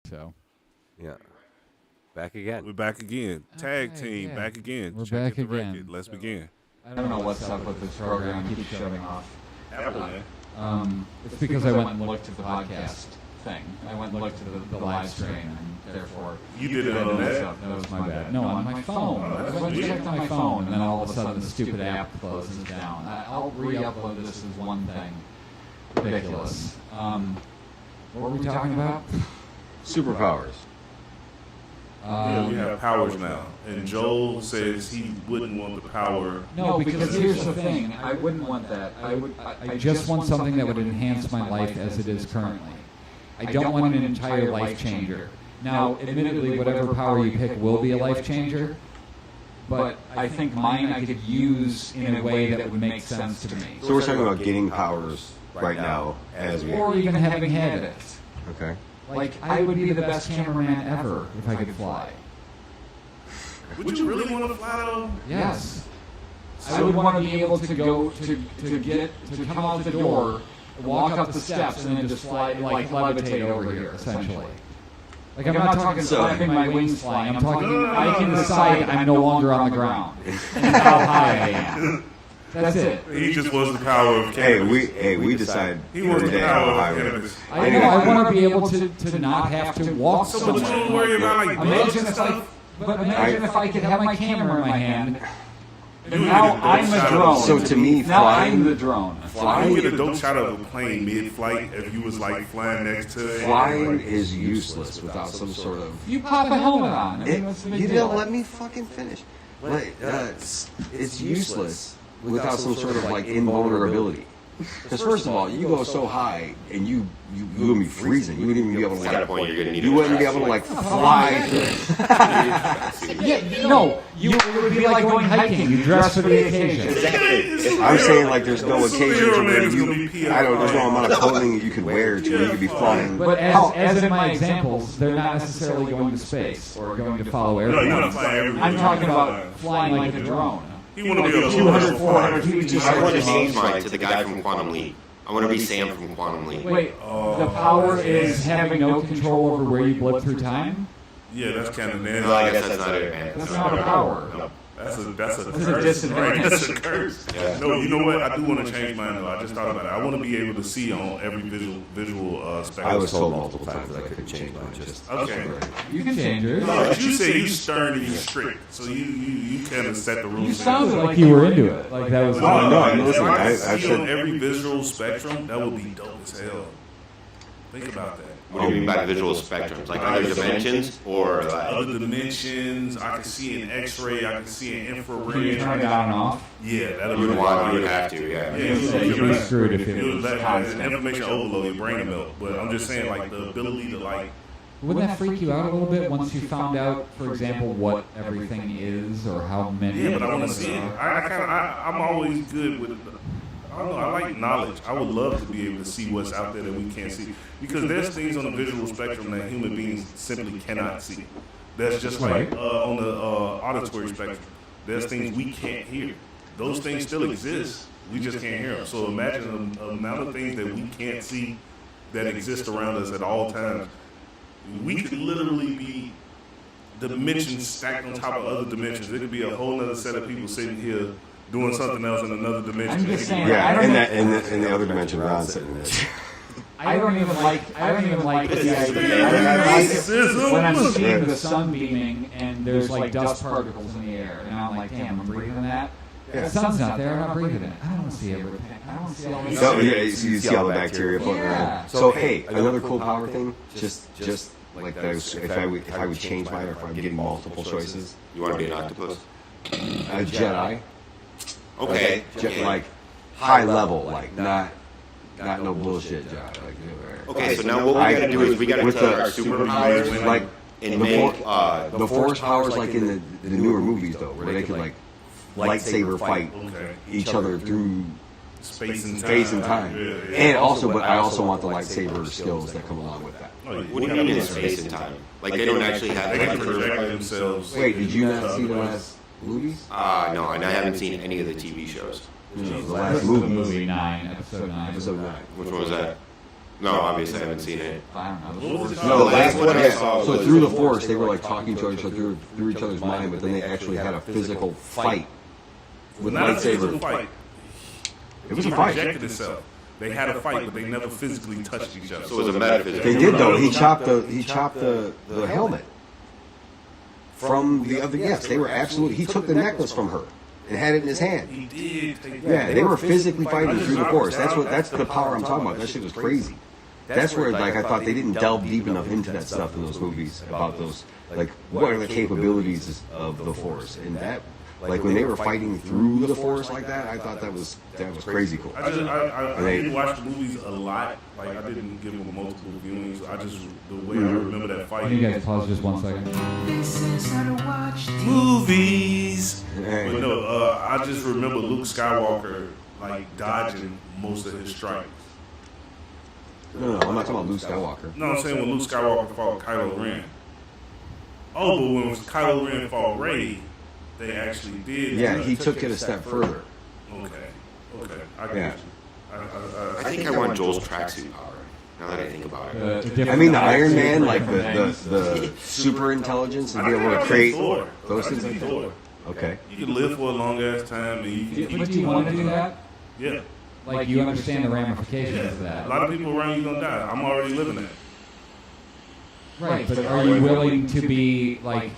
So. Yeah. Back again. We're back again. Tag team, back again. We're Check back the again. record. Let's begin. I don't know what's up with this program. It keeps shutting off. Apple, man. It's because I went and looked at the podcast thing. I went and looked at the live stream, and therefore You did it on that? That was my bad. No, on my phone. I went and checked on my phone, and then all of a sudden the stupid app closes down. I'll re-upload this as one thing. Ridiculous. What were we talking about? Superpowers. Yeah, we have powers now. And Joel says he wouldn't want the power. No, because here's the thing. I wouldn't want that. I just want something that would enhance my life as it is currently. I don't want an entire life changer. Now, admittedly, whatever power you pick will be a life changer, but I think mine I could use in a way that would make sense to me. So we're talking about getting powers right now as we... Or even having had it. Okay. Like, I would be the best cameraman ever if I could fly. Would you really want to fly though? Yes. I would want to be able to go to come out the door, walk up the steps, and then just fly, like levitate over here, essentially. Like, I'm not talking flapping my wings flying. I'm talking I can decide I'm no longer on the ground. And how high I am. That's it. He just wants the power of cannabis. we decide He wants every the day power how high of we are. cannabis. I know. I want to be able to not have to walk So so much much. don't worry about like bugs Imagine and if stuff. imagine if I could have my camera in my hand. You Now would I'm get a a dope drone. shot So of- to me, Now I'm flying, the drone. You would get a dope shot of a plane mid-flight if you was like flying next to it. flying is useless without some sort of... You pop a helmet on. I mean, what's the big You deal? don't let me fucking finish. Like, it's useless without some sort of like invulnerability. Because first of all, you go so high and you would be freezing. You wouldn't even be able to At a like, point, you're gonna need. you wouldn't be able to like fly. Yeah, no, you it would be like going hiking. You dress for the occasion. I'm saying like there's no occasions Superhero where man is gonna be you, peeing I don't, there's no on amount of clothing that you could wear to you could be flying. But as in my examples, they're not necessarily going to space or going to follow No, you want to airplanes. fly everywhere. I'm talking about flying like a drone. You want to be able to 200, 400 feet. I want to change mine to the guy from Quantum Leap. I want to be Sam from Quantum Leap. Wait, the power is having no control over where you blip through time? Yeah, that's kind of nasty. No, I guess that's not it, man. That's not a power. No. That's a a curse. disadvantage. Right? That's a curse. Yeah. No, you know what? I do want to change mine though. I just thought about it. I want to be able to see on every visual spectrum. I was told multiple times that I couldn't change mine. Just Okay. You can change yours. No, but you say you stern and you strict, so you kind of set the rules. You sounded like you were into it. Like that was. No, I'm listening. If I I could see said- on every visual spectrum, that would be dope as hell. Think about that. What do you mean by visual spectrums? Like other dimensions or like? Other dimensions, I can see an X-ray, I can see an Can you infrared. turn it on and off? Yeah, that'll You be would have to, yeah. Yeah, You'd be screwed if it it was was that constant. information overload, your brain will melt. But I'm just saying, like the ability to like. Wouldn't that freak you out a little bit once you found out, for example, what everything is or how many? Yeah, but I want to see it. I'm always good with. I don't know. I like knowledge. I would love to be able to see what's out there that we can't see, because there's things on the visual spectrum that human beings simply cannot see. That's just like on the auditory spectrum. There's things we can't hear. Those things still exist. We just can't hear them. So imagine the amount of things that we can't see that exist around us at all times. We could literally be dimensions stacked on top of other dimensions. It could be a whole other set of people sitting here doing something else in another dimension. I'm just saying, yeah, I don't and know- that in the other dimension, Ron sitting in it. I don't even like the idea. I don't even like it when I'm seeing the sun beaming and there's like dust particles in the air, and I'm like, damn, I'm breathing that. The sun's not there, I'm not breathing it. I don't want to see everything. I don't want to see all this. So, yeah, you see all the bacteria floating Yeah. around. So hey, another cool power thing, just like those, if I would change mine, or if I'm getting multiple choices, You want to be an octopus? a Jedi, Okay. like high level, like not no bullshit Jedi. Like, Okay, so now what we got to do is we got to with take our superpowers like and make the force powers, like in the newer movies though, where they could like lightsaber fight Okay. each other through Space and time. Yeah. And also, but I also want the lightsaber skills that come along with that. What do you mean in space and time? Like they don't actually have They can like project themselves. Wait, did you not see the last movies? no, and I haven't seen any of the TV shows. No, the last The movie. movie 9, episode 9. Episode 9. Which one was that? No, obviously I haven't seen it. I don't know. What was it No, called? The last one I saw so was- through the force, they were like talking to each other through each other's mind, but then they actually had a physical fight with Not a physical lightsabers. fight. It was a He fight. projected himself. They had a fight, but they never physically touched each other. So it was a metaphysical. They did though. He chopped the helmet from the other. Yes, they were absolutely. He took the necklace from her and had it in his hand. He did take that. Yeah, they were physically fighting through the force. That's the power I'm talking about. That shit was crazy. That's where like I thought they didn't delve deep enough into that stuff in those movies about those like what are the capabilities of the force and that. Like when they were fighting through the force like that, I thought that was crazy cool. I didn't watch the movies a lot. Like I didn't give them multiple viewings. I just the way I remember that fight. Can you guys pause just 1 second? Movies. Hey. But no, I just remember Luke Skywalker like dodging most of his strikes. No, I'm not talking about Luke Skywalker. No, I'm saying when Luke Skywalker fought Kylo Ren. Oh, but when Kylo Ren fought Rey, they actually did. Yeah, he took it a step further. Okay. I get Yeah. you. I think I want Joel's tracksuit power. Now that I think about it. I mean, the Iron Man, like the super intelligence and be able to create those things like that. Thor. Okay. You can live for a long ass time, and you can. But do you want to do that? Yeah. Like, you understand the ramifications of A that. lot of people around you gonna die. I'm already living that. Right, but are you willing to be, like,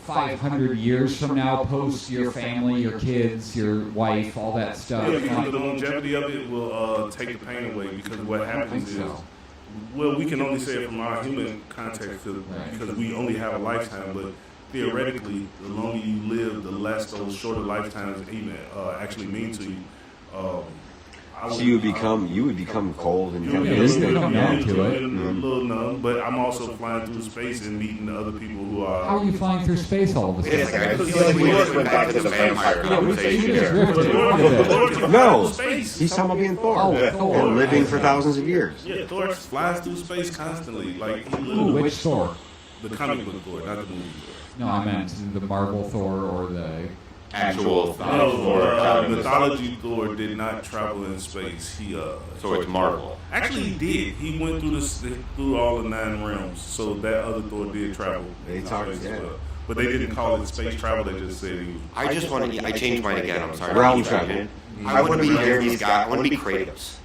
500 years from now, post your family, your kids, your wife, all that stuff? Yeah, because the longevity of it will take the pain away. Because what happens is, well, we can only say it from our human context because we only have a lifetime. But theoretically, the longer you live, the less those shorter lifetimes even actually mean to you. So you would become cold and kind of Yeah, distant. you come down to it. A little numb, but I'm also flying through space and meeting the other people who are. How are you flying through space all of a It's sudden? like, I feel like we just went back to the vampire conversation You just here. drifted a little bit. No, Space. he's talking about being Thor Oh, Thor. and living for thousands of years. Yeah, Thor flies through space constantly. Like he Ooh, literally, which Thor? the comic book Thor, not the movie No, I meant the Marvel Thor or the... Actual Thor. No, Thor. mythology Thor did not travel in space. So it's Marvel. Actually, he did. He went through all the 9 realms. So that other Thor did travel. They in talked, space yeah. as well. But they didn't call it space travel. They just said he was. I just want to. I changed mine again. I'm sorry. Realm travel. I want to be Jeremy's guy. I want to be Kratos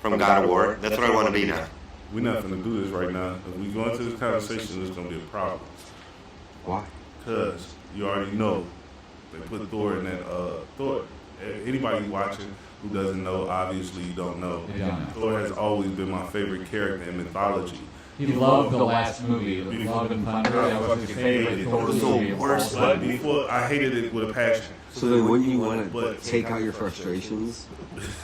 from God of War. That's what I want to be now. We're not going to do this right now. If we go into this conversation, there's going to be a problem. Why? Because you already know they put Thor in that. Thor. Anybody watching who doesn't know, obviously you don't know. You don't know. Thor has always been my favorite character in mythology. He loved the last movie, Love and Thunder. That was his favorite Thor movie of all worst But time. before, I hated it with a passion. So then wouldn't you want to take out your frustrations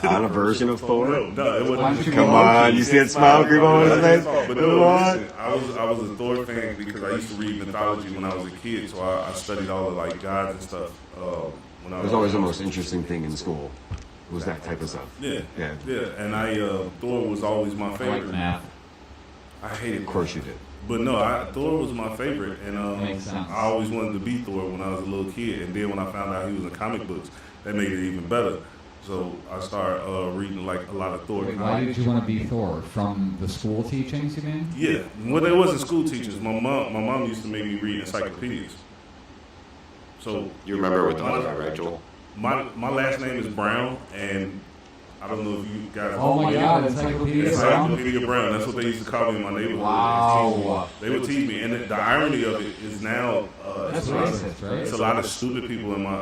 on a version of Thor? No, it Why don't wasn't. you Come go on, low-key? you see that smile creep over his face? But Come no, on. listen, I was a Thor fan because I used to read mythology when I was a kid, so I studied all the like gods and stuff. When I It was always the most interesting thing in school, was that type of stuff. Yeah, Yeah. and Thor was always my I like favorite. math. I hated Of course you did. But no, Thor was my favorite, and Makes sense. I always wanted to be Thor when I was a little kid. And then when I found out he was in comic books, that made it even better. So I started reading like a lot of Thor Wait, why comics. did you want to be Thor? From the school teachings, you mean? Yeah, well, there wasn't school teachers. My mom used to make me read encyclopedias. So You remember what the ones are, right, Joel? my last name is Brown, and I don't know if you guys. Oh my God, Encyclopedia Brown? Encyclopedia Brown. That's what they used to call me in my neighborhood. Wow. They would tease me, and the irony of it is now That's racist, right? it's a lot of stupid people in my.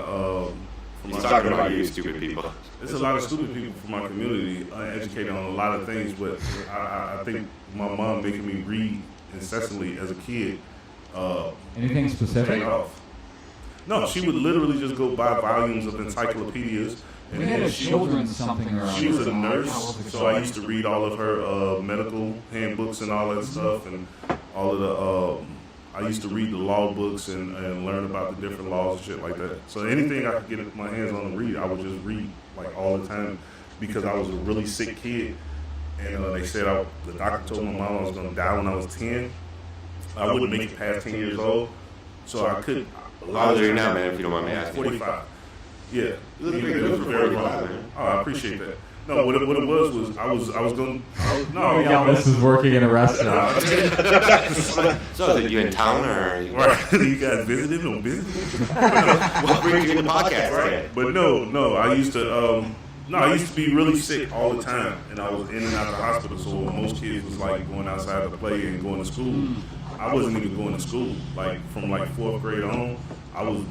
From He's my talking about community. you, stupid people. There's a lot of stupid people from my community, uneducated on a lot of things. But I think my mom making me read incessantly as a kid. Anything specific? paid off. No, she would literally just go buy volumes of encyclopedias. We had a children's something around. She was a this time. nurse, so I used to read all of her medical handbooks and all that stuff, and all of the. I used to read the law books and learn about the different laws and shit like that. So anything I could get my hands on to read, I would just read like all the time because I was a really sick kid, and they said the doctor told my mom I was going to die when I was 10. I wouldn't make it past 10 years old, so I could. How old are you now, man, if you don't mind me asking? 45. Yeah. You look pretty good for Very 45, long. man. Oh, I appreciate that. No, what it was I was going. This is working in a restaurant. So, are you in town or? Right. You guys visited on business? What brings you to the podcast? Right. But no, I used to be really sick all the time, and I was in and out of the hospital. So most kids was like going outside to play and going to school. I wasn't even going to school. Like from like 4th grade on, I was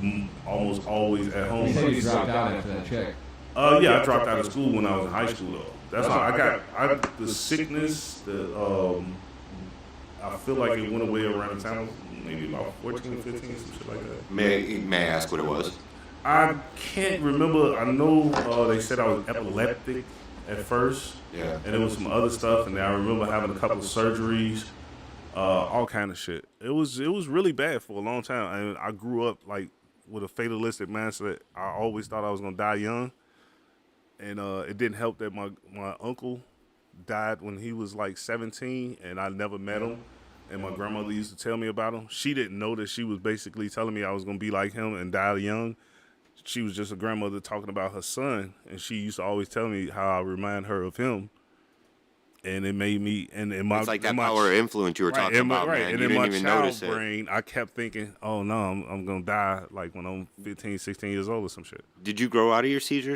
almost always at home. You said you dropped out after that check. Yeah, I dropped out of school when I was in high school though. That's why I got the sickness. I feel like it went away around the time, maybe about 14 or 15, some shit like that. May I ask what it was? I can't remember. I know they said I was epileptic at first. Yeah. And there was some other stuff, and then I remember having a couple of surgeries, all kind of shit. It was really bad for a long time. And I grew up like with a fatalistic mindset. I always thought I was gonna die young, and it didn't help that my uncle died when he was like 17, and I never met him. And my grandmother used to tell me about him. She didn't know that she was basically telling me I was gonna be like him and die young. She was just a grandmother talking about her son, and she used to always tell me how I remind her of him. And it made me, and in my, It's like that power of influence you were talking about, man. And You in didn't my even child notice it. brain, I kept thinking, oh no, I'm gonna die like when I'm 15, 16 years old or some shit. Did you grow out of your seizures,